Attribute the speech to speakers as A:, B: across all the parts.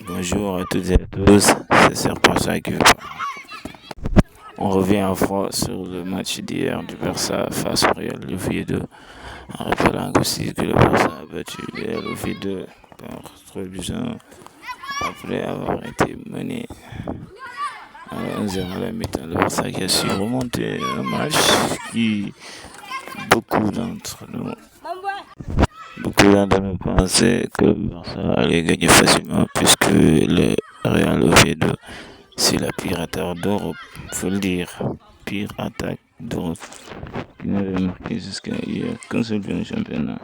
A: Bonjour à toutes et à tous, c'est Serpent 5. On revient à froid sur le match d'hier du Barça face au Real Oviedo, en rappelant aussi que le Barça a battu le Real Oviedo par 3 buts à 1 après avoir été mené à 1-0 à la mi-temps. Le Barça qui a su remonter un match qui beaucoup d'entre nous pensaient que le Barça allait gagner facilement puisque le Real Oviedo c'est la pire attaque d'Europe, faut le dire. Pire attaque d'Europe. Qui n'avait marqué jusqu'à hier qu'un seul but en championnat.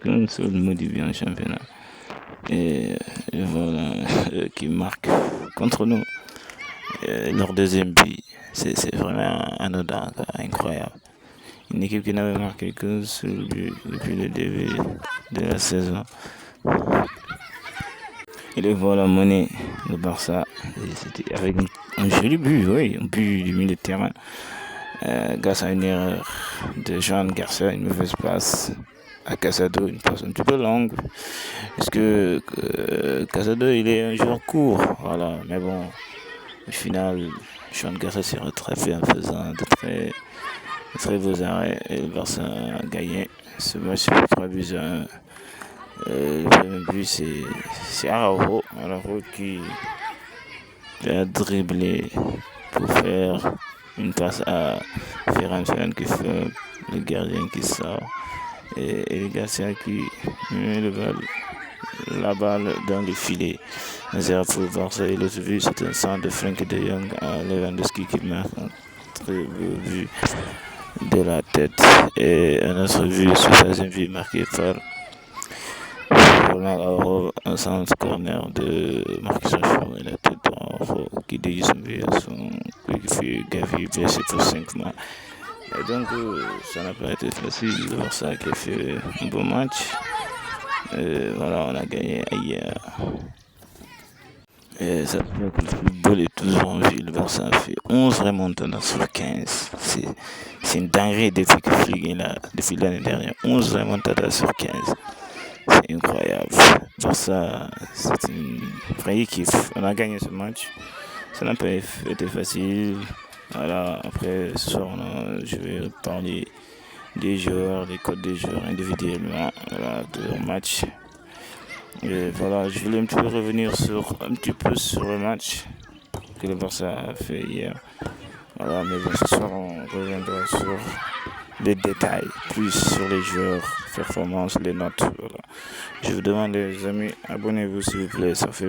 A: Qu'un seul maudit but en championnat. Et voilà, qui marque contre nous. Leur deuxième but, c'est vraiment anodin, incroyable. Une équipe qui n'avait marqué qu'un seul but depuis le début de la saison. Et les voilà mener le Barça. Et c'était avec un joli but, oui, un but du milieu de terrain. Grâce à une erreur de Jean Garcia, une mauvaise passe à Casado, une passe un petit peu longue. Parce que Casado, il est un joueur court, voilà. Mais bon, au final, Jean Garcia s'est rattrapé en faisant de très beaux arrêts. Et le Barça a gagné ce match pour 3 buts à 1. Le premier but, c'est Araujo qui a dribblé pour faire une passe à Ferran qui fait le gardien qui sort. Et Garcia qui met la balle dans le filet. 0 pour le Barça. Et l'autre but, c'est un centre de Frenkie de Jong à Lewandowski qui marque un très beau but de la tête. Et un autre but, ce troisième but marqué par un centre corner de Marcus Rashford et la tête d'Araujo qui dévie son but à son coéquipier Gavi blessé pour 5 mois. Et donc ça n'a pas été facile. Le Barça qui a fait un bon match. Voilà, on a gagné hier. Et ça veut dire que le football est toujours en vie. Le Barça a fait 11 remontadas sur 15. C'est une dinguerie depuis que Flick est là, depuis l'année dernière. 11 remontadas sur 15. C'est incroyable. Barça, c'est une vraie équipe. On a gagné ce match. Ça n'a pas été facile. Voilà, après ce soir, je vais parler des joueurs, des codes des joueurs individuellement, voilà, de leur match. Et voilà, je voulais un petit peu revenir sur le match que le Barça a fait hier. Voilà, mais bon, ce soir, on reviendra sur les détails, plus sur les joueurs, performances, les notes. Voilà. Je vous demande, les amis, abonnez-vous s'il vous plaît, ça fait